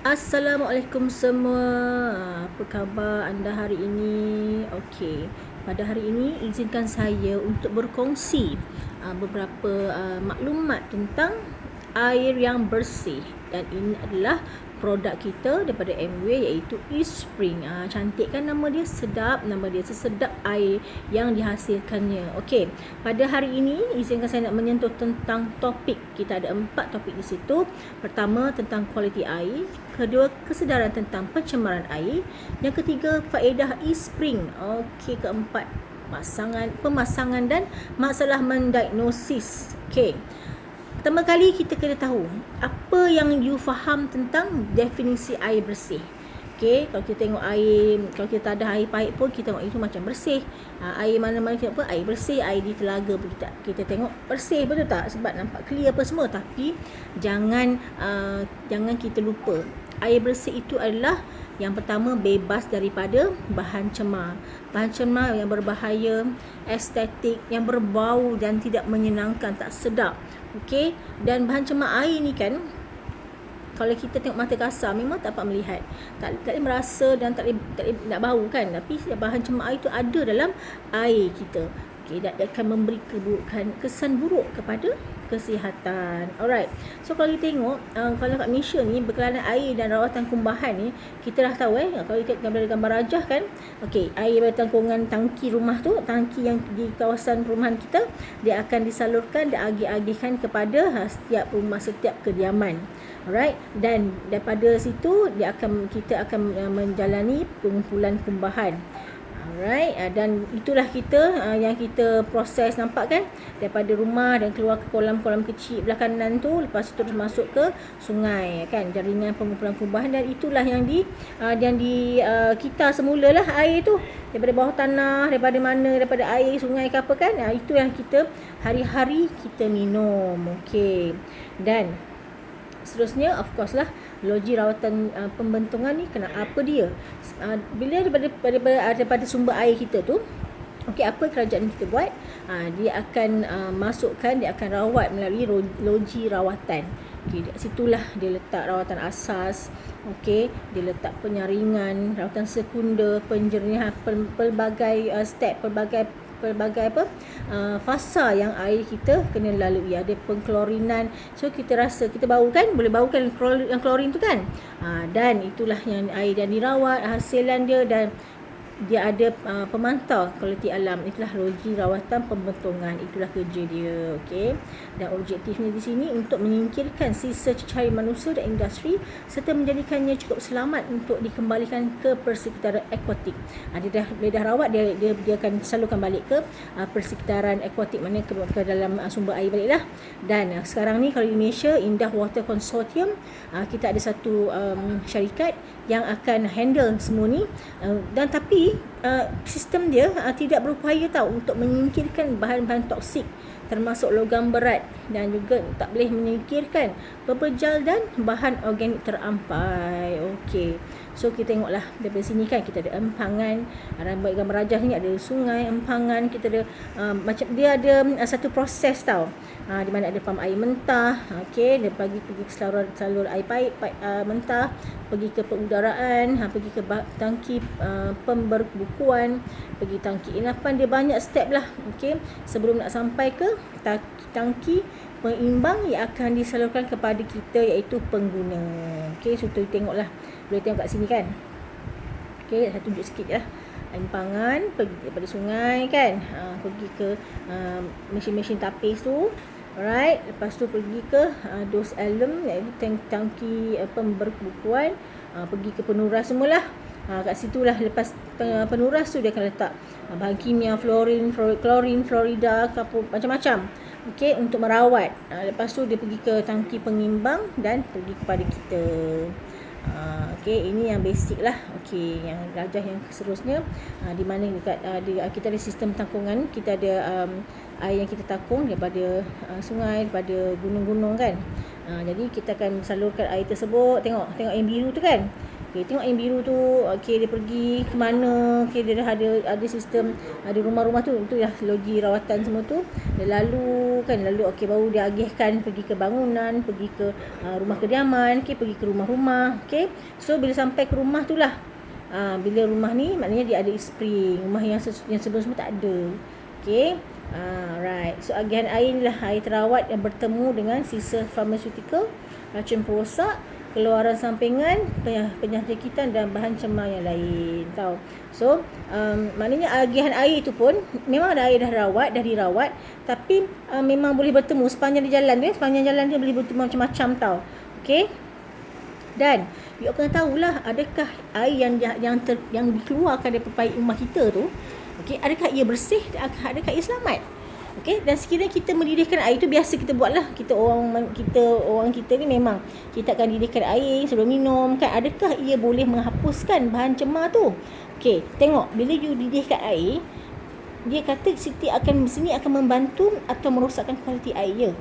Assalamualaikum semua. Apa khabar anda hari ini? Okey. Pada hari ini izinkan saya untuk berkongsi beberapa maklumat tentang air yang bersih, dan ini adalah produk kita daripada MW iaitu Eastspring. Cantik kan nama dia, sedap nama dia, sesedap air yang dihasilkannya. Okey, pada hari ini izinkan saya nak menyentuh tentang topik. Kita ada 4 topik di situ. Pertama, tentang kualiti air. Kedua, kesedaran tentang pencemaran air. Yang ketiga, faedah Eastspring. Okey, keempat, pemasangan dan masalah mendiagnosis. Okey. Pertama kali kita kena tahu apa yang you faham tentang definisi air bersih. Okey, kalau kita tengok air, kalau kita ada air pahit pun kita tengok itu macam bersih. Air mana-mana kita apa? Air bersih, air di telaga pun kita tengok bersih, betul tak? Sebab nampak clear apa semua. Tapi jangan kita lupa, air bersih itu adalah yang pertama, bebas daripada bahan cemar. Bahan cemar yang berbahaya, estetik, yang berbau dan tidak menyenangkan, tak sedap. Okey, dan bahan cemar air ni kan, kalau kita tengok mata kasar memang tak dapat melihat, tak boleh merasa dan tak boleh nak bau kan. Tapi bahan cemar air tu ada dalam air kita. Okey, dan dia akan memberi kesan buruk kepada kesihatan. Alright. So kalau kita tengok kalau kat Malaysia ni, berkelanan air dan rawatan kumbahan ni, kita dah tahu kalau kita gambar rajah kan. Okey, air dari tangkungan tangki rumah tu, tangki yang di kawasan perumahan kita, dia akan disalurkan dan agih-agihkan kepada setiap rumah, setiap kediaman. Alright, dan daripada situ kita akan menjalani pengumpulan kumbahan. Alright, dan itulah kita yang kita proses, nampak kan, daripada rumah dan keluar ke kolam-kolam kecil belah kanan tu, lepas tu terus masuk ke sungai kan, jaringan pengumpulan kumbahan. Dan itulah yang kita semulalah air tu daripada bawah tanah, daripada air sungai ke apa kan. Itu yang kita hari-hari kita minum. Okey, dan seterusnya, of course lah, logi rawatan pembentungan ni kena apa dia. Bila daripada sumber air kita tu, okey, apa kerajaan kita buat? Dia akan masukkan, dia akan rawat melalui logi rawatan. Okey, situlah dia letak rawatan asas. Okey, dia letak penyaringan, rawatan sekunder, penjernihan, pelbagai step, pelbagai fasa yang air kita kena lalui. Ada pengklorinan. So kita rasa, kita bau kan, boleh bau kan yang klorin tu kan. Dan itulah yang air yang dirawat, hasilan dia, dan dia ada pemantau kualiti alam. Itulah logi rawatan pembentungan. Itulah kerja dia. Okey, dan objektifnya di sini untuk menyingkirkan sisa cecair manusia dan industri serta menjadikannya cukup selamat untuk dikembalikan ke persekitaran akuatik. Dia dah rawat, dia akan salurkan balik ke persekitaran akuatik, mana ke dalam sumber air baliklah. Dan sekarang ni kalau di Malaysia, Indah Water Consortium, kita ada satu syarikat yang akan handle semua ni, dan tapi sistem dia tidak berupaya untuk menyingkirkan bahan-bahan toksik termasuk logam berat, dan juga tak boleh menyingkirkan pepejal dan bahan organik terampai. Okey, so kita tengoklah daripada sini kan, kita ada empangan, gambar rajah ni ada sungai, empangan, kita ada macam dia ada satu proses di mana ada pam air mentah. Okey, dia pergi ke salur air paip mentah, pergi ke pengudaraan, pergi ke tangki pemberbukuan, pergi tangki inapan. Dia banyak step lah. Okey, sebelum nak sampai ke tangki pengimbang yang akan disalurkan kepada kita, iaitu pengguna. Okey, so kita tengoklah, boleh tengok kat sini kan. Okey, saya tunjuk sikit lah. Empangan pergi daripada sungai kan, pergi ke mesin-mesin tapis tu. Alright, lepas tu pergi ke dos alum, iaitu tangki pemberbukuan, pergi ke penuras semualah. Kat situlah, lepas penuras tu dia akan letak bahan kimia, klorin, florida, macam-macam. Okey, untuk merawat. Lepas tu dia pergi ke tangki pengimbang dan pergi kepada kita. Okey, ini yang basic lah. Okey, yang rajah yang seterusnya, di mana kita ada sistem tangkungan. Kita ada air yang kita takung daripada sungai, daripada gunung-gunung kan. Jadi kita akan salurkan air tersebut. Tengok yang biru tu kan. Okey, tengok yang biru tu. Okey, dia pergi ke mana? Okey, dia dah ada sistem, ada rumah-rumah tu. Itu dah logi rawatan semua tu. Dia lalu kan, lalu okey baru dia agihkan pergi ke bangunan, pergi ke rumah kediaman, okey pergi ke rumah-rumah, okey. So bila sampai ke rumah tu lah, bila rumah ni maknanya dia ada spring, rumah yang sebelum tak ada. Okey. Right. So agihan air ni lah air terawat yang bertemu dengan sisa pharmaceutical, racun perosak, keluaran sampingan, penyakitan dan bahan cemar yang lain. Tahu. So maknanya agihan air itu pun memang ada air dah dirawat, tapi memang boleh bertemu sepanjang jalan dia boleh bertemu macam-macam tau. Okey. Dan you kena tahulah, adakah air yang dikeluarkan daripada rumah kita tu, okey, adakah ia bersih, adakah ia selamat? Okey, dan sekiranya kita mendidihkan air tu, biasa kita buatlah, kita orang kita ni memang kita akan didihkan air sebelum minum kan. Adakah ia boleh menghapuskan bahan cemar tu? Okey, tengok bila you didihkan air, dia kata sini akan membantu atau merosakkan kualiti air.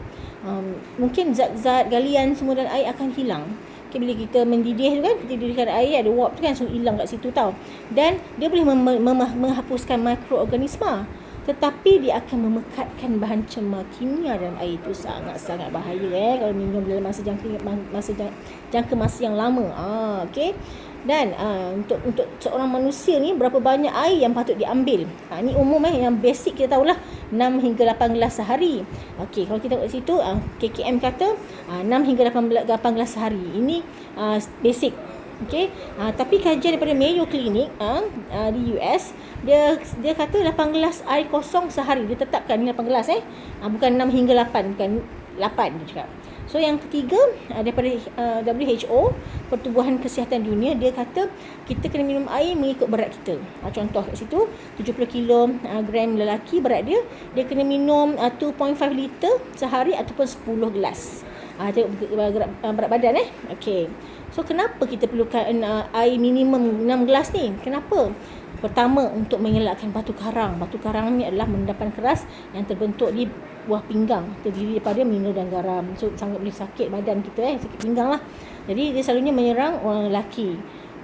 Mungkin zat-zat galian semua dalam air akan hilang. Okay, bila kita mendidih tu kan, kita didihkan air ada wap tu kan, so hilang kat situ tau. Dan dia boleh menghapuskan mikroorganisma, tetapi dia akan memekatkan bahan cemar kimia dalam air itu. Sangat-sangat bahaya kalau minum dalam masa jangka masa yang lama. Okey. Dan untuk seorang manusia ni, berapa banyak air yang patut diambil? Ni umum yang basic kita tahulah, 6 hingga 8 gelas sehari. Okey, kalau kita tengok situ KKM kata 6 hingga 8 gelas sehari. Ini basic. Okey. Tapi kajian daripada Mayo Clinic di US, dia kata 8 gelas air kosong sehari. Dia tetapkan ni 8 gelas bukan 6 hingga 8, bukan 8 dia cakap. So yang ketiga, daripada WHO, Pertubuhan Kesihatan Dunia, dia kata kita kena minum air mengikut berat kita. Contoh kat situ 70 kilogram lelaki berat dia kena minum 2.5 liter sehari ataupun 10 gelas. Tengok berat badan Okey. So kenapa kita perlukan air minimum 6 gelas ni? Kenapa? Pertama, untuk mengelakkan batu karang. Batu karang ni adalah endapan keras yang terbentuk di buah pinggang, terdiri daripada mineral dan garam. So sangat boleh sakit badan kita, sakit pinggang lah. Jadi dia selalunya menyerang orang lelaki.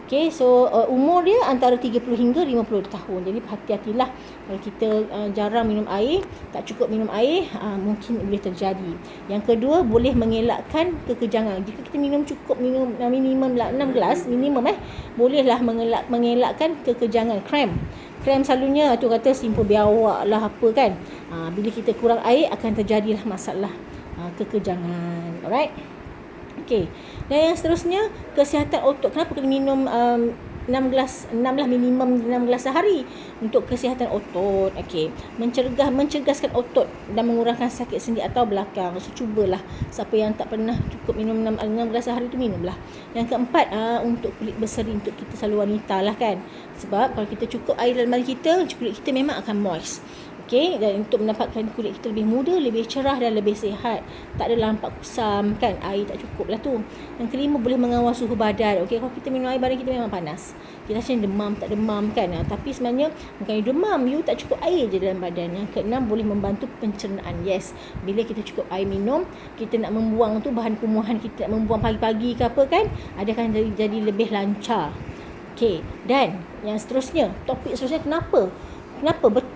Okay, so umur dia antara 30 hingga 50 tahun. Jadi hati-hatilah kalau kita jarang minum air, tak cukup minum air, mungkin boleh terjadi. Yang kedua, boleh mengelakkan kekejangan. Jika kita minum minimum 6 gelas minimum bolehlah mengelakkan kekejangan, cramp selalunya tu kata simpul biawak lah apa kan. Bila kita kurang air akan terjadilah masalah kekejangan. Alright. Okey. Dan yang seterusnya, kesihatan otot. Kenapa kena minum 6 lah, minimum 6 gelas sehari untuk kesihatan otot. Okey. Mencergaskan otot dan mengurangkan sakit sendi atau belakang. So cubalah, siapa yang tak pernah cukup minum 6 gelas sehari tu, minumlah. Yang keempat, untuk kulit berseri, untuk kita selalu wanita lah kan. Sebab kalau kita cukup air dalam badan kita, kulit kita memang akan moist. Okey, dan untuk mendapatkan kulit kita lebih muda, lebih cerah dan lebih sihat. Tak ada nampak kusam kan, air tak cukup lah tu. Yang kelima, boleh mengawal suhu badan. Okey, kalau kita minum air, badan kita memang panas. Kita rasa demam, tak demam kan. Tapi sebenarnya bukan demam, you tak cukup air je dalam badan. Yang keenam, boleh membantu pencernaan. Yes, bila kita cukup air minum, kita nak membuang tu bahan kumuhan, kita nak membuang pagi-pagi ke apa kan, akan jadi lebih lancar. Okey, dan yang seterusnya, topik seterusnya, kenapa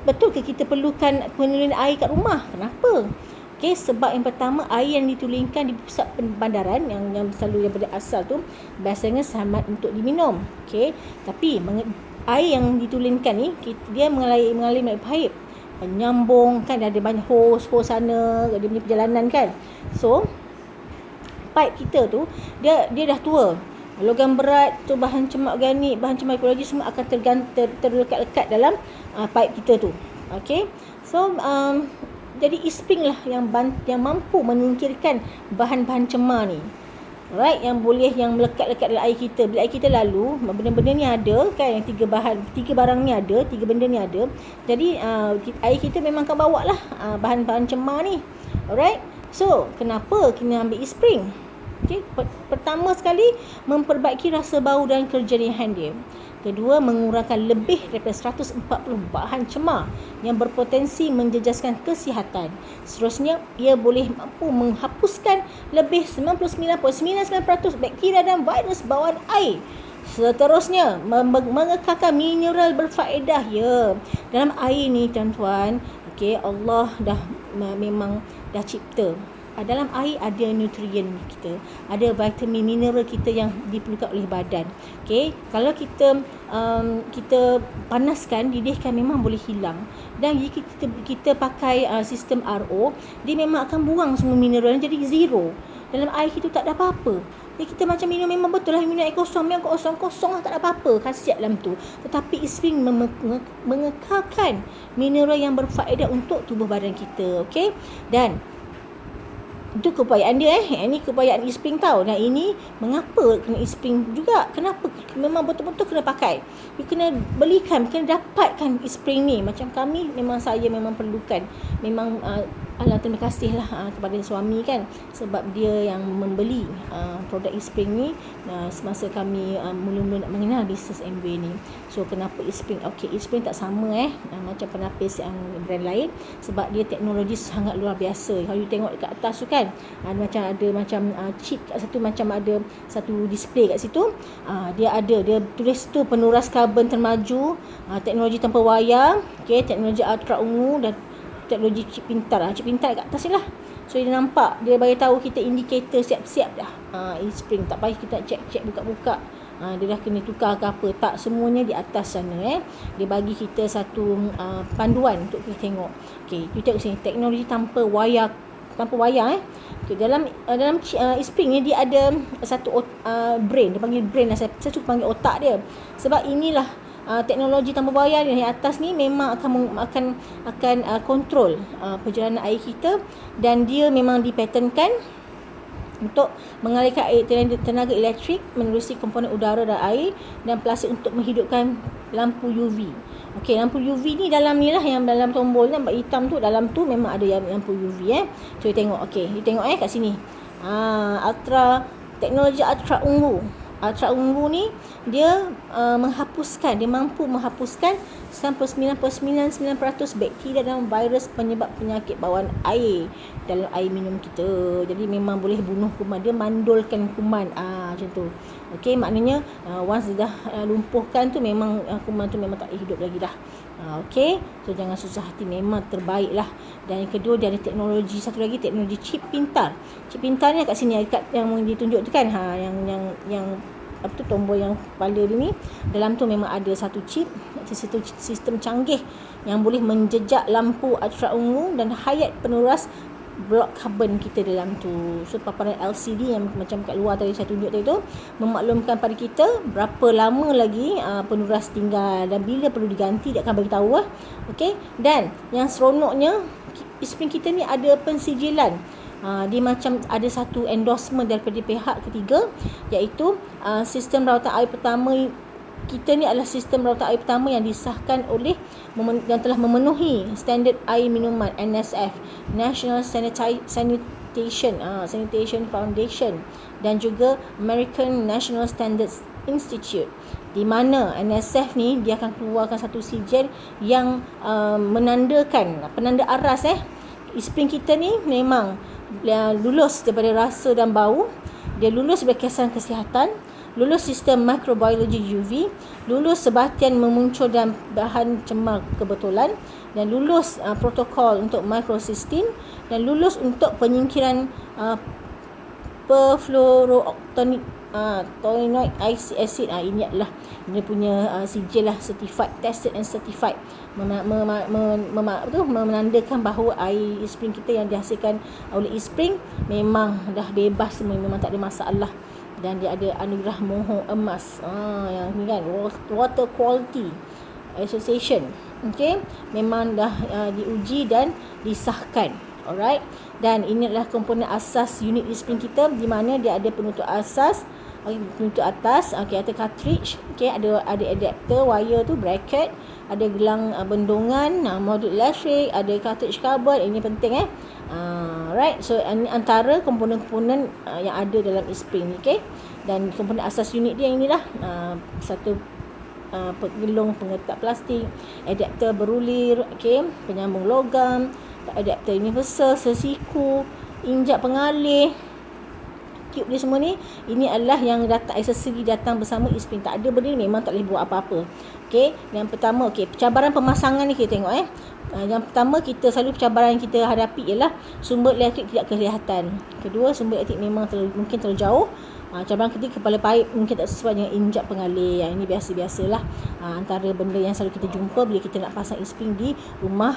betul ke kita perlukan penyulingan air kat rumah? Kenapa? Okey, sebab yang pertama, air yang ditulingkan di pusat bandaran yang selalu daripada asal tu biasanya selamat untuk diminum. Okey, tapi air yang ditulingkan ni dia mengalir melalui pipe penyambung kan, ada banyak hose sana, dia punya perjalanan kan. So pipe kita tu dia dah tua. Logam berat tu, bahan cemar organik, bahan cemar ekologi semua akan terlekat-lekat dalam pipe kita tu. Okey. So jadi e-spring lah yang mampu menyingkirkan bahan-bahan cemar ni. Alright, yang melekat-lekat dalam air kita. Bila air kita lalu, benda-benda ni ada kan, yang tiga barang ni ada, tiga benda ni ada. Jadi air kita memang akan bawa lah bahan-bahan cemar ni. Alright. So kenapa kena ambil e-spring? Okay. Pertama sekali, memperbaiki rasa bau dan kejernihan dia. Kedua, mengurangkan lebih daripada 140 bahan cemar yang berpotensi menjejaskan kesihatan. Seterusnya, ia boleh mampu menghapuskan lebih 99.99% bakteria dan virus bawaan air. Seterusnya, mengekalkan mineral berfaedah dalam air ni tuan-tuan. Okay, Allah dah memang dah cipta. Dalam air ada nutrien kita, ada vitamin mineral kita yang diperlukan oleh badan. Okey, kalau kita panaskan, didihkan, memang boleh hilang. Dan jika kita pakai sistem RO, dia memang akan buang semua mineral, jadi zero. Dalam air kita tak ada apa-apa. Jadi kita macam minum, memang betul lah minum air kosong, memang kosong lah, tak ada apa-apa khasiat dalam tu. Tetapi spring mengekalkan mineral yang berfaedah untuk tubuh badan kita. Okey, dan itu keupayaan dia. Ini keupayaan e-spring tau. Dan ini mengapa kena e-spring juga. Kenapa? Memang betul-betul kena pakai. You kena belikan, kena dapatkan e-spring ni. Macam kami, saya memang perlukan. Memang Allah, terima kasih lah kepada suami kan, sebab dia yang membeli produk e-spring ni semasa kami mula-mula nak mengenal bisnes MW ni. So kenapa e-spring? Okey, e-spring tak sama macam penapis yang brand lain, sebab dia teknologi sangat luar biasa. Kalau you tengok dekat atas tu kan, ada macam chip kat situ, macam ada satu display kat situ. Dia tulis tu penuras karbon termaju, teknologi tanpa wayar, teknologi ultra ungu dan teknologi chip pintar. Chip pintar kat atas ni lah. So dia nampak, dia bagi tahu kita indikator siap-siap dah. E-spring tak payah kita cek buka-buka. Dia dah kena tukar ke apa. Tak, semuanya di atas sana. Dia bagi kita satu panduan untuk kita tengok. Okey, kita tengok sini, teknologi tanpa wayar. Okay, dalam e-spring ni dia ada satu brain. Dia panggil brain lah. Saya suka panggil otak dia. Sebab inilah teknologi tanpa wayar yang atas ni memang akan kontrol perjalanan air kita, dan dia memang dipatenkan untuk mengalirkan air tenaga elektrik menerusi komponen udara dan air dan plastik untuk menghidupkan lampu UV. Okey, lampu UV ni dalam ni lah, yang dalam tombol nampak hitam tu, dalam tu memang ada yang lampu UV. So you tengok, okey, you tengok kat sini. Teknologi ultra ungu. Ultra ungu ni dia mampu menghapuskan 99.99% bakteria dan virus penyebab penyakit bawaan air dalam air minum kita. Jadi memang boleh bunuh kuman, dia mandulkan kuman. Macam tu. Okey, maknanya once dah lumpuhkan tu, memang kuman tu memang tak hidup lagi dah. Okey, so jangan susah hati, memang terbaik lah. Dan yang kedua, dia ada teknologi, satu lagi teknologi chip pintar. Chip pintar ni kat sini, kat yang ditunjuk tu kan, yang apa tu, tombol yang kepala dia ni, dalam tu memang ada satu chip, satu sistem canggih yang boleh menjejak lampu ultra ungu dan hayat penuras blok karbon kita dalam tu. So paparan LCD yang macam kat luar tadi saya tunjuk tadi tu memaklumkan pada kita berapa lama lagi penuras tinggal dan bila perlu diganti, dia akan bagi tahu lah. Okey, dan yang seronoknya e-spring kita ni ada pensijilan. Dia macam ada satu endorsement daripada pihak ketiga, iaitu sistem rawatan air pertama kita ni adalah sistem rawatan air pertama yang disahkan oleh yang telah memenuhi standard air minuman NSF, National Sanitation Foundation, dan juga American National Standards Institute, di mana NSF ni dia akan keluarkan satu sijen yang menandakan penanda aras e-spring kita ni memang lulus daripada rasa dan bau, dia lulus daripada kiasan kesihatan, lulus sistem microbiology UV, lulus sebatian memuncul dan bahan cemar kebetulan, dan lulus protokol untuk microcystin, dan lulus untuk penyingkiran perfluorooctanoic acid. Ini adalah dia punya sijil lah, certified, tested and certified, menandakan bahawa air e-spring kita yang dihasilkan oleh e-spring memang dah bebas semua, memang tak ada masalah. Dan dia ada anugerah mohon emas, yang ni kan, Water Quality Association. Okey, memang dah diuji dan disahkan. Alright, dan ini adalah komponen asas unit e-spring kita, di mana dia ada penutup asas, penutup atas, ada cartridge, ada adapter wire tu, bracket, ada gelang bendungan, modul elektrik, ada cartridge carbon. Ini penting right. So ini antara komponen-komponen yang ada dalam e-spring ni. Dan komponen asas unit dia inilah, satu gelung pengetak plastik, adapter berulir, penyambung logam, adapter universal, sesiku, injak pengalih, tube dia semua ni, ini adalah yang datang, aksesori datang bersama e-spring. Tak ada benda ni memang tak boleh buat apa-apa. Okey, yang pertama, okey, cabaran pemasangan ni kita tengok yang pertama, kita selalu cabaran yang kita hadapi ialah sumber elektrik tidak kelihatan. Kedua, sumber elektrik memang mungkin terlalu jauh. Cabaran ketiga, kepala paip mungkin tak sesuai dengan injap pengalih. Yang ini biasa-biasalah. Antara benda yang selalu kita jumpa bila kita nak pasang e-spring di rumah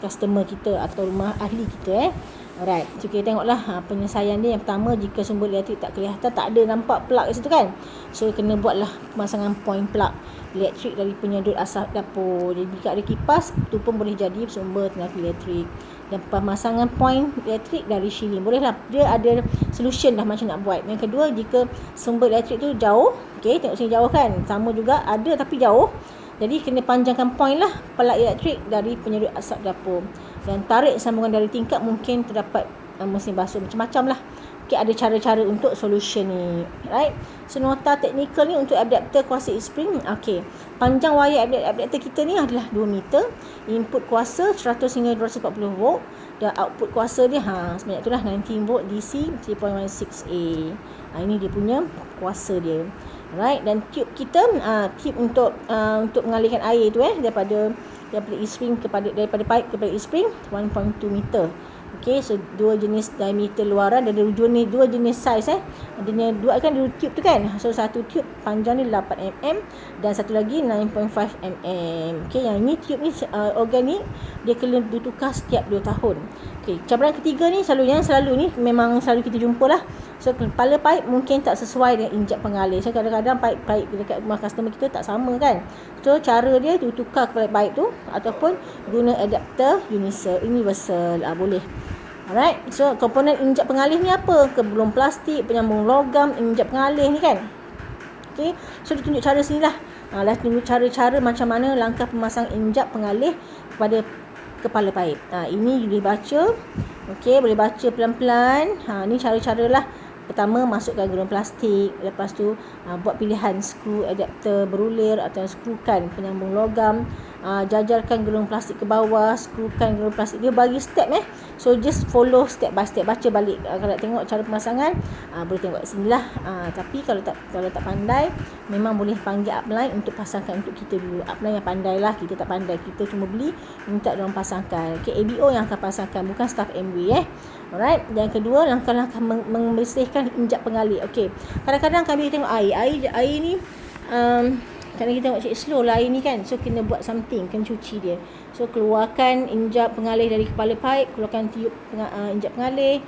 customer kita atau rumah ahli kita. Alright, so kita tengoklah penyelesaian dia. Yang pertama, jika sumber elektrik tak kelihatan, tak ada nampak plug kat situ kan, so kena buatlah pemasangan point plug elektrik dari penyedut asap dapur. Jadi jika ada kipas, itu pun boleh jadi sumber tenaga elektrik. Dan pemasangan point elektrik dari shielding, bolehlah, dia ada solution dah macam nak buat. Yang kedua, jika sumber elektrik tu jauh, okey, tengok sini jauh kan, sama juga ada tapi jauh, jadi kena panjangkan point lah pelat elektrik dari penyedut asap dapur, dan tarik sambungan dari tingkap, mungkin terdapat mesin basuh, macam-macam lah. Okay, ada cara-cara untuk solution ni, right? So nota teknikal ni untuk adapter kuasa e-spring. Okay, panjang wayar adapter kita ni adalah 2 meter. Input kuasa 100 hingga 240 volt, dan output kuasa dia sebanyak tu lah 19 volt DC 3.16A. Ini dia punya kuasa dia, right? Dan tube kita, tube untuk mengalihkan air tu daripada e-spring daripada pipe kepada e-spring 1.2 meter. Okey, so dua jenis diameter luaran dan dua jenis size Adanya dua kan, dua tube tu kan. So satu tube panjang dia 8 mm dan satu lagi 9.5 mm. Okey, yang ni tube ni organik, dia kena ditukar setiap 2 tahun. Okey, cabaran ketiga ni selalu ni memang selalu kita jumpa lah. So kepala pipe mungkin tak sesuai dengan injap pengalih. So kadang-kadang pipe dekat rumah customer kita tak sama kan. So cara dia tu tukar kepala pipe tu ataupun guna adapter universal, boleh. Alright, so komponen injap pengalih ni apa? Kebelum plastik, penyambung logam, injap pengalih ni kan. Okay, so dia tunjuk cara sini lah. Tunjuk cara-cara macam mana langkah pemasang injap pengalih kepada kepala paip. Ini boleh baca. Okay, boleh baca pelan-pelan. Ni cara-cara lah. Pertama, masukkan gulung plastik. Lepas tu buat pilihan skru adapter berulir atau skrukan penyambung logam. Jajarkan gulung plastik ke bawah, skrukan gulung plastik. Dia bagi step So just follow step by step. Baca balik. Kalau nak tengok cara pemasangan, boleh tengok sini lah. Tapi kalau tak pandai, memang boleh panggil upline untuk pasangkan untuk kita dulu. Upline yang pandai lah. Kita tak pandai, kita cuma beli, minta diorang pasangkan. Okay, ABO yang akan pasangkan, bukan staff MW Alright. Dan kedua, langkah-langkah membersihkan injap pengalih. Okay, kadang-kadang kami tengok air ni kadang kita tengok cik slow lah air ni kan. So kena buat something, kena cuci dia. So keluarkan injap pengalih dari kepala pipe, keluarkan tiup injap pengalih.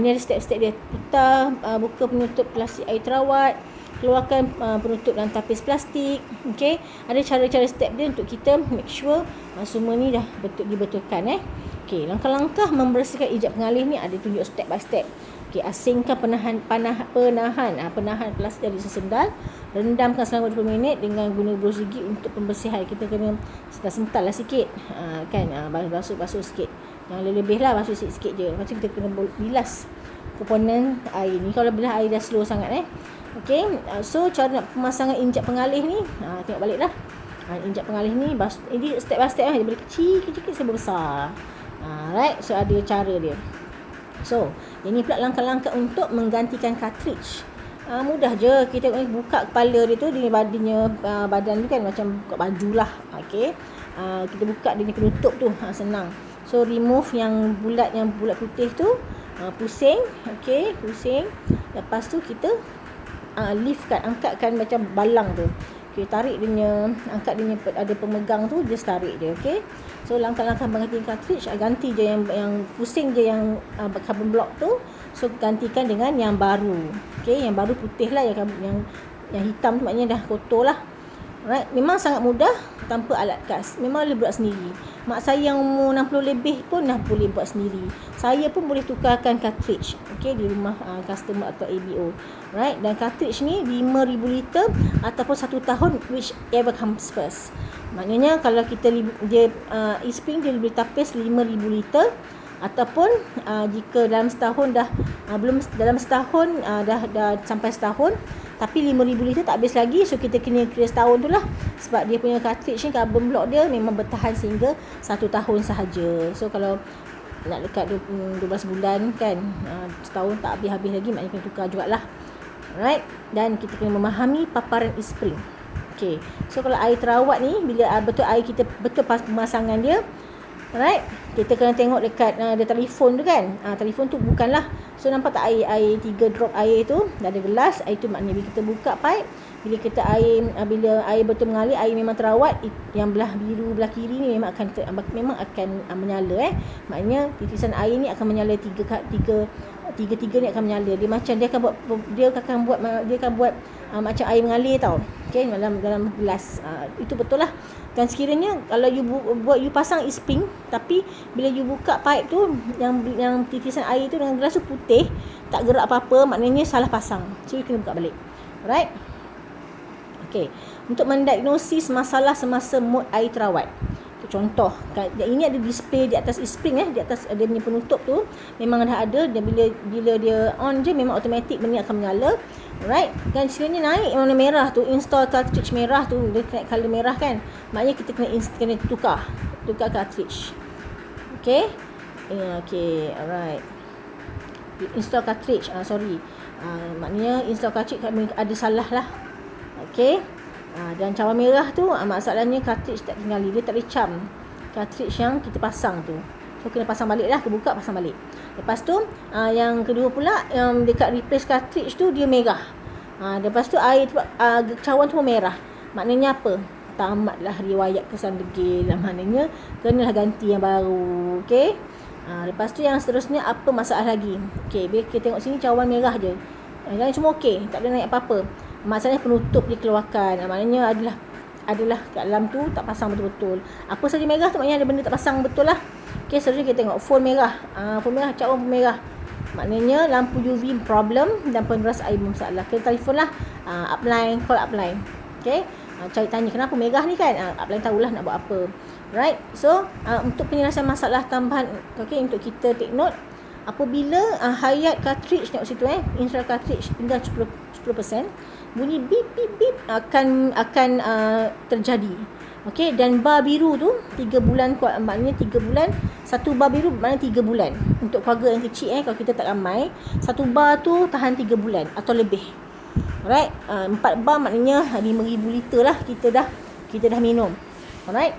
Ni ada step-step dia. Putar, buka penutup plastik air terawat, keluarkan penutup dan tapis plastik. Okay, ada cara-cara step dia untuk kita make sure semua ni dah dibetulkan. Okay, langkah-langkah membersihkan injap pengalih ni ada tunjuk step by step. Okay, asingkan penahan plastik dari sesendal. Rendamkan selama 20 minit dengan guna brush gigi untuk pembersihan. Kita kena sental lah sikit. Basuh sikit. Yang lebih lah, basuh sikit je. Lepas tu kita kena bilas komponen air ni. Kalau bilas air dah slow sangat Okay, so cara nak pemasangan injap pengalih ni, tengok balik lah. Injap pengalih ni, ini step by step dia boleh kecil sampai besar. Right, so ada cara dia. So, ini pula langkah-langkah untuk menggantikan cartridge. Mudah je. Kita buka kepala dia tu, dia badan tu kan macam buka baju lah. Okay, kita buka dia penutup tu, senang. So remove yang bulat putih tu, pusing. Okay, pusing. Lepas tu kita liftkan, angkatkan macam balang tu. Okay, tarik dia, angkat dia, ada pemegang tu, just tarik dia. Okay, so langkah-langkah mengganti cartridge, ganti je yang pusing je yang carbon block tu. So gantikan dengan yang baru. Okay, yang baru putih lah, yang hitam tu maknanya dah kotor lah. Alright, memang sangat mudah tanpa alat kas. Memang boleh buat sendiri. Mak saya yang umur 60 lebih pun dah boleh buat sendiri. Saya pun boleh tukarkan cartridge, okay, di rumah customer atau ABO. Right, dan cartridge ni 5,000 liter ataupun 1 tahun, whichever comes first. Maknanya kalau kita e-spring dia boleh tapis 5,000 liter, ataupun jika dalam setahun dah sampai setahun tapi 5,000 liter tak habis lagi, so kita kena kira setahun tu lah, sebab dia punya cartridge ni, carbon block dia memang bertahan sehingga 1 tahun sahaja. So kalau nak dekat 12 bulan kan, setahun tak habis-habis lagi, maknanya kena tukar jugalah. Alright, dan kita kena memahami paparan e-spring. Okay, so kalau air terawat ni, bila betul air kita betul pemasangan dia, alright, kita kena tengok dekat ada telefon tu kan. Telefon tu bukanlah, so nampak tak air 3 drop air tu, dah ada gelas, air tu maknanya bila kita buka pipe, bila kita bila air betul mengalir, air memang terawat, yang belah biru belah kiri ni memang akan menyala maknanya titisan air ni akan menyala tiga ni akan menyala. Dia akan buat macam air mengalir tau. Okey, dalam gelas. Itu betul lah. Dan sekiranya kalau you pasang e-spring, tapi bila you buka pipe tu, yang titisan air tu dengan gelas tu putih, tak gerak apa-apa, maknanya salah pasang. So you kena buka balik. Alright. Okey, untuk mendiagnosis masalah semasa mod air terawat. Contoh, ini ada display di atas e-spring di atas ada punya penutup tu, memang dah ada, dan bila dia on je memang automatik benda akan menyala. Alright, kan sekiranya naik warna merah tu, install cartridge merah tu, dia naik color merah kan, maknanya kita kena tukar cartridge. Okey. Okey, alright. Install cartridge, maknanya install cartridge ada salah lah. Okey. Dan cawan merah tu, masalahnya cartridge tak tinggal, dia tak boleh cam cartridge yang kita pasang tu. So kena pasang balik lah, kebuka pasang balik. Lepas tu yang kedua pula, yang dekat replace cartridge tu dia merah. Lepas tu air tu, cawan tu merah. Maknanya apa? Tamatlah riwayat kesan degil lah, maknanya kenalah ganti yang baru. Okey. Lepas tu yang seterusnya, apa masalah lagi? Okey, bila kita tengok sini cawan merah je. Yang semua okey, tak ada naik apa-apa. Masalahnya penutup dikeluarkan. Maknanya adalah kat dalam tu tak pasang betul-betul. Apa saja merah tu maknanya ada benda tak pasang betul lah. Okey, seterusnya kita tengok phone merah. Phone merah, cawan merah. Maknanya lampu UV problem dan peneras air bermasalah. Kita telefon lah upline, call upline. Okey, cari tanya kenapa merah ni kan. Upline tahulah nak buat apa. Right. So untuk penyelesaian masalah tambahan, okey, untuk kita take note, apabila hayat cartridge, tengok situ install cartridge tinggal 10%, bunyi bip bip bip akan terjadi. Okey, dan bar biru tu 3 bulan kuat, maknanya 3 bulan, satu bar biru maknanya 3 bulan. Untuk keluarga yang kecil kalau kita tak ramai, satu bar tu tahan 3 bulan atau lebih. Alright, 4 bar maknanya 5,000 liter lah kita dah minum. Alright.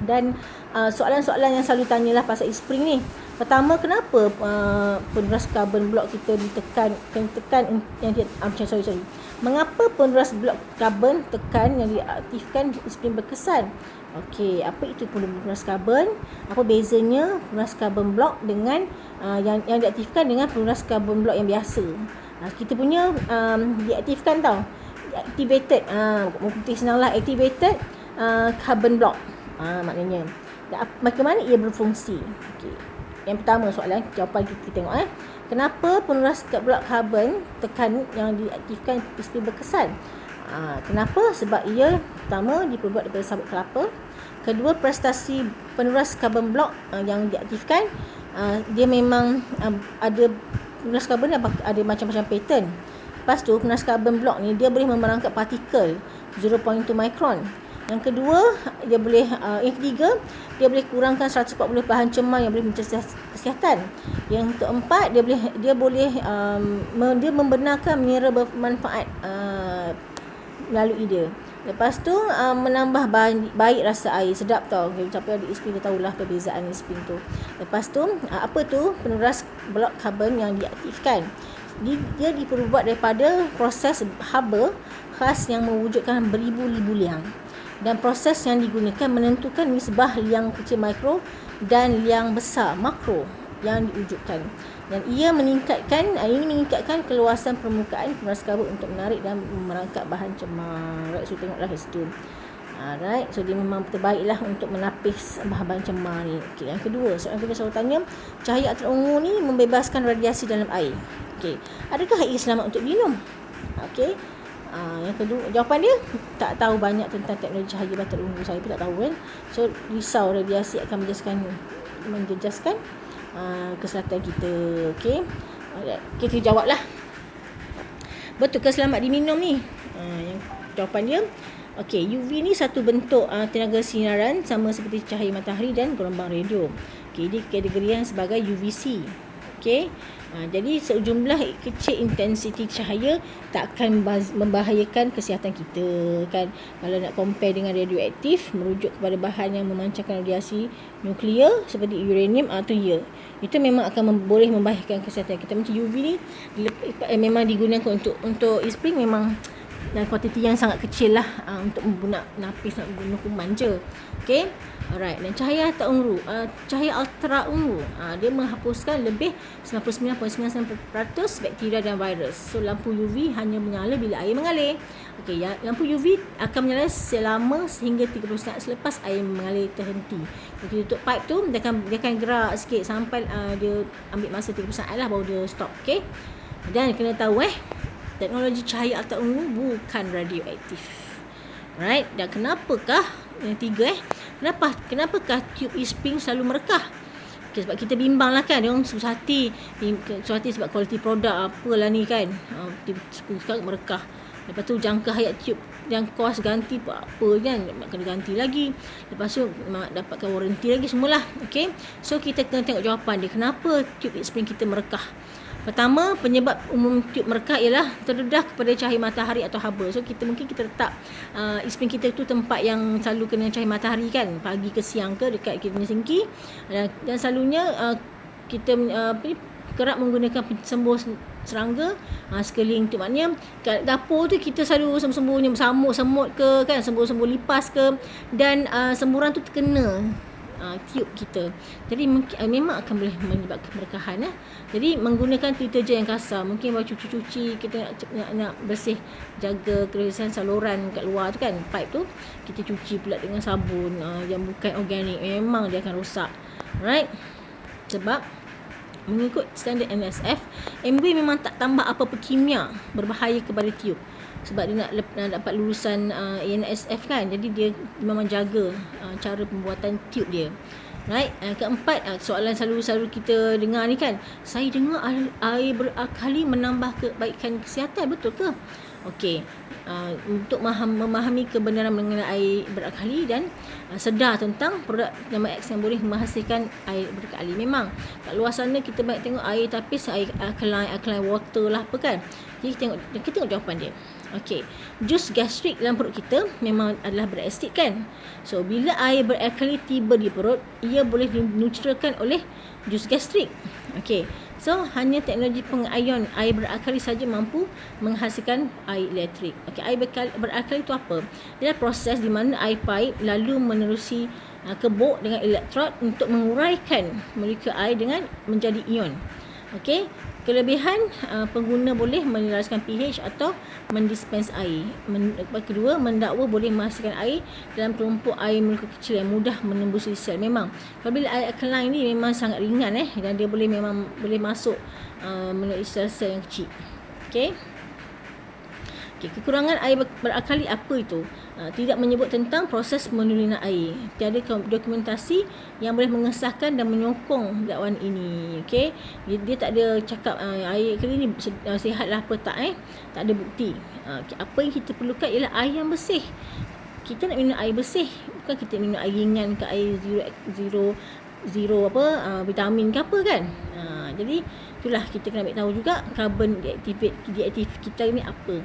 Dan soalan-soalan yang selalu tanyalah pasal e-spring ni. Pertama, kenapa peneras karbon blok kita ditekan yang mengapa peneras blok karbon tekan yang diaktifkan e-spring berkesan? Okey, apa itu peneras karbon? Apa bezanya peneras karbon blok dengan yang diaktifkan dengan peneras karbon blok yang biasa? Kita punya diaktifkan tau. Activated, mungkin senanglah, activated carbon block. Maknanya bagaimana ia berfungsi? Okey. Yang pertama soalan, jawapan kita tengok kenapa peneras blok karbon tekan yang diaktifkan e-spring berkesan? Kenapa? Sebab ia pertama diperbuat daripada sabut kelapa. Kedua, prestasi peneras karbon blok yang diaktifkan, dia memang ada peneras karbon ada macam-macam pattern. Lepas tu peneras karbon blok ni dia boleh memerangkap partikel 0.2 micron. Yang kedua, yang ketiga, dia boleh kurangkan 140 bahan cemar yang boleh mencegah kesihatan. Yang keempat, dia boleh membenarkan mineral bermanfaat melalui dia. Lepas tu menambah baik rasa air, sedap tau. Siapa ada e-spring dia tahulah perbezaan e-spring tu. Lepas tu apa tu peneras blok karbon yang diaktifkan? Dia diperbuat daripada proses haba khas yang mewujudkan beribu-ribu liang. Dan proses yang digunakan menentukan nisbah liang kecil mikro dan liang besar makro yang diwujudkan. Dan ia meningkatkan keluasan permukaan peneras karbon untuk menarik dan merangkap bahan cemar. Right, so tengoklah kat situ. Alright, so dia memang terbaiklah untuk menapis bahan cemar ni. Okay, yang kedua, soalan kedua selalu tanya, cahaya ultraviolet ni membebaskan radiasi dalam air. Okay, adakah ia selamat untuk minum? Okay. Yang kedua, jawapan dia tak tahu banyak tentang teknologi cahaya batal ungu. Saya pun tak tahu kan. So risau radiasi akan menjejaskan kesihatan kita. Okey. Kita jawablah. Betul ke selamat diminum ni? Yang jawapan dia, okey, UV ni satu bentuk tenaga sinaran sama seperti cahaya matahari dan gelombang radio. Okey, dia kategorikan sebagai UVC. Okey. Jadi sejumlah kecil intensiti cahaya tak akan membahayakan kesihatan kita kan. Kalau nak compare dengan radioaktif, merujuk kepada bahan yang memancarkan radiasi nuklear seperti uranium atau ya. Itu memang akan boleh membahayakan kesihatan kita. Macam UV ni memang digunakan untuk e-spring, memang dan kuantiti yang sangat kecil lah untuk nak napis, nak bunuh kuman je. Okay. Alright. Dan cahaya ultra ungu, dia menghapuskan lebih 99.99% bakteria dan virus. So lampu UV hanya menyala bila air mengalir. Okay, ya, lampu UV akan menyala selama sehingga 30 saat selepas air mengalir terhenti. Kalau kita tutup pipe tu, dia akan gerak sikit sampai dia ambil masa 30 saat lah baru dia stop. Okay. Dan kena tahu teknologi cahaya ultra ungu bukan radioaktif. Right? Dan kenapakah yang tiga kenapakah tube e-spring selalu merekah? Okay, sebab kita bimbang lah kan, dia orang susah hati sebab kualiti produk apalah ni kan, sekarang merekah. Lepas tu jangka hayat tube yang kos ganti apa kan, kena ganti lagi. Lepas tu dapatkan waranti lagi semualah. Okay. So kita kena tengok jawapan dia, kenapa tube e-spring kita merekah. Pertama, penyebab umum tube merekah ialah terdedah kepada cahaya matahari atau haba. So mungkin kita letak e-spring kita tu tempat yang selalu kena cahaya matahari kan, pagi ke siang ke, dekat kita punya singki. Dan selalunya kita kerap menggunakan sembur serangga sekeliling tu. Maknanya kat dapur tu kita selalu sembur-sembur semut ke kan, sembur-sembur lipas ke, dan semburan tu terkena tube kita. Jadi memang akan boleh menyebabkan merekahan. Jadi menggunakan deterjen yang kasar, mungkin baju cuci kita nak bersih, jaga kebersihan saluran kat luar tu kan, pipe tu kita cuci pula dengan sabun yang bukan organik, memang dia akan rosak. Right? Sebab mengikut standard NSF, MW memang tak tambah apa-apa kimia berbahaya kepada tube. Sebab dia nak dapat lulusan NSF kan, jadi dia memang jaga cara pembuatan tube dia. Right? Keempat, soalan selalu kita dengar ni kan, saya dengar air berakali menambah kebaikan kesihatan, betul ke? Okey, untuk memahami kebenaran mengenai air berakali dan sedar tentang produk nama X yang boleh menghasilkan air berakali. Memang kat luar sana kita banyak tengok air tapis, air alkaline water lah apa kan. Jadi kita tengok jawapan dia. Okey, jus gastrik dalam perut kita memang adalah berasid kan. So bila air berakali tiba di perut, ia boleh dinetralkan oleh jus gastrik. Okey, so hanya teknologi pengayon air berakali saja mampu menghasilkan air elektrik. Okey, air berakali itu apa? Dia proses di mana air paip lalu menerusi kebok dengan elektrod untuk menguraikan molekul air dengan menjadi ion. Okey, kelebihan pengguna boleh menyelaraskan pH atau mendispense air. Kedua, mendakwa boleh menghasilkan air dalam kelompok air molekul kecil yang mudah menembus sel. Memang apabila air alkaline ni memang sangat ringan dan dia boleh masuk melalui sel-sel yang kecil. Okey. Kekurangan air berakali apa itu? Tidak menyebut tentang proses penyulinan air. Tiada dokumentasi yang boleh mengesahkan dan menyokong dakwaan ini. Okey, dia tak ada cakap air kali ni sihatlah apa tak tak ada bukti. Apa yang kita perlukan ialah air yang bersih. Kita nak minum air bersih, bukan kita minum air ringan ke air zero vitamin ke apa kan. Jadi itulah kita kena ambil tahu juga carbon deactivate kita ni apa.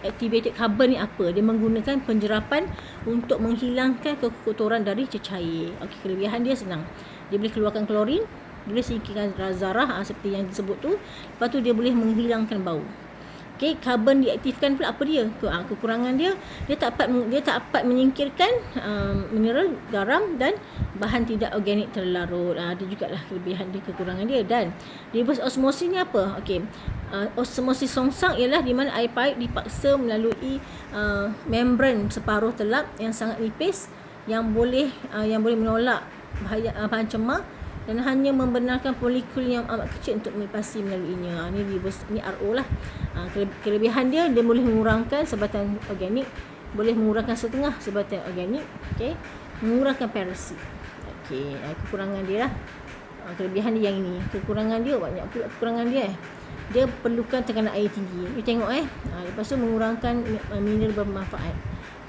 Activated carbon ni apa? Dia menggunakan penjerapan untuk menghilangkan kekotoran dari cecair. Okey, kelebihan dia senang. Dia boleh keluarkan klorin, dia boleh singkirkan zarah seperti yang disebut tu. Lepas tu dia boleh menghilangkan bau. Okey, karbon diaktifkan pula apa dia? Kekurangan dia tak dapat menyingkirkan mineral, garam dan bahan tidak organik terlarut. Ada jugalah kelebihan dia, kekurangan dia. Dan reverse osmosis ni apa? Okey, osmosis songsang ialah di mana air paip dipaksa melalui membran separuh telap yang sangat nipis yang boleh menolak bahan cemar dan hanya membenarkan molekul yang amat kecil untuk melipasi melaluinya. Ni RO lah. Kelebihan dia boleh mengurangkan sebatan organik, boleh mengurangkan setengah sebatan organik. Okey, mengurangkan parasit. Okey, kekurangan dia lah. Kelebihan dia yang ini. Kekurangan dia banyak pula kekurangan dia. Dia perlukan tekanan air tinggi. You tengok Lepas tu mengurangkan mineral bermanfaat.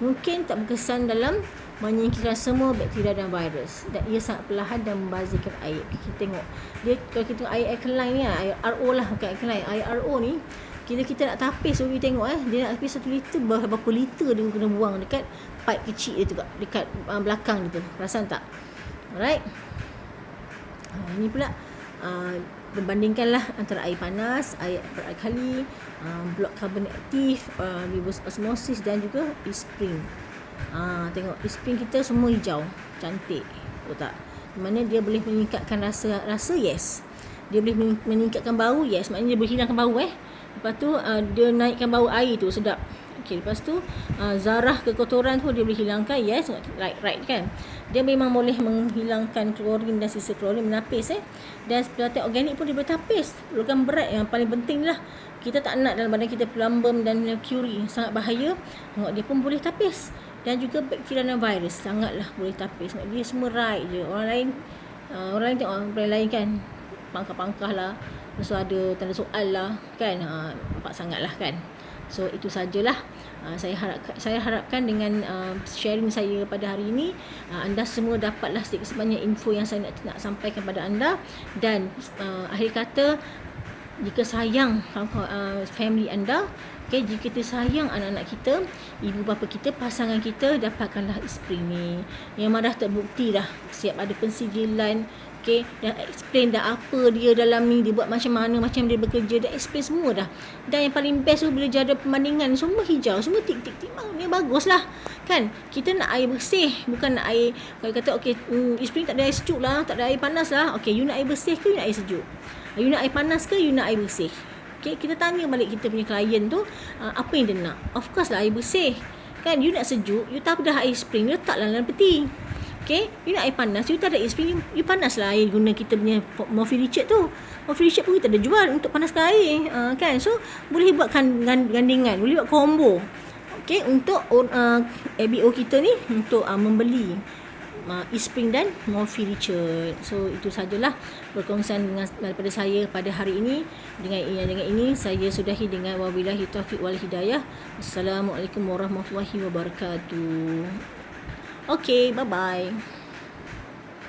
Mungkin tak berkesan dalam menyingkirkan semua bakteria dan virus, dan ia sangat perlahan dan membazirkan air. Kita tengok dia, kalau kita tengok air alkaline ni, air RO lah, bukan alkaline, air RO ni kita nak tapis, so kita tengok dia nak tapis 1 liter, berapa liter dia kena buang dekat pipe kecil dia tu, dekat belakang dia tu, perasan tak? Alright. Ini pula berbandingkanlah antara air panas, air beralkali, blok karbon aktif, reverse osmosis dan juga e-spring. Tengok e-spring kita semua hijau, cantik, betul tak? Di mana dia boleh meningkatkan rasa, yes. Dia boleh meningkatkan bau, yes. Maknanya dia boleh hilangkan bau Lepas tu dia naikkan bau air tu, sedap. Okey, lepas tu zarah kekotoran tu dia boleh hilangkan, yes, right kan. Dia memang boleh menghilangkan klorin dan sisa klorin, menapis Dan pelatik organik pun dia boleh tapis. Logam berat yang paling penting lah, kita tak nak dalam badan kita plumbum dan mercury, sangat bahaya. Tengok dia pun boleh tapis. Dan juga bakteria dan virus sangatlah boleh tapis. Dia semua right je. Orang lain tengok orang lain kan, pangkah-pangkah lah, lepas tu ada tanda soal lah kan, nampak sangat lah kan. So itu sajalah, saya harapkan dengan sharing saya pada hari ini, anda semua dapatlah sedikit sebanyak info yang saya nak sampaikan pada anda. Dan akhir kata, jika sayang family anda, jika kita sayang anak-anak kita, ibu bapa kita, pasangan kita, dapatkanlah e-spring ni. Memang dah terbukti dah, siap ada pensijilan, dah explain dah apa dia dalam ni, dia buat macam mana, macam dia bekerja, dah explain semua dah. Dan yang paling best tu, bila dia ada perbandingan, semua hijau, semua tik-tik-tik, ni bagus lah kan. Kita nak air bersih, bukan nak air, kalau kata e-spring tak ada air sejuk lah, tak ada air panas lah. You nak air bersih ke you nak air sejuk? You nak air panas ke you nak air bersih? Kita tanya balik kita punya klien tu, apa yang dia nak. Of course lah air bersih kan. You nak sejuk, you tak dah air spring, letaklah dalam peti. You nak air panas, you tak ada air spring, you panaslah air guna kita punya Morphy Richard tu. Morphy Richard pun kita ada jual untuk panaskan air kan. So boleh buat gandingan, boleh buat combo untuk ABO kita ni, untuk membeli e-spring dan Morphy Richard. So itu sajalah perkongsian daripada saya pada hari ini. Dengan ini saya sudahi dengan wabillahi taufiq wal hidayah. Assalamualaikum warahmatullahi wabarakatuh. Okay, bye-bye.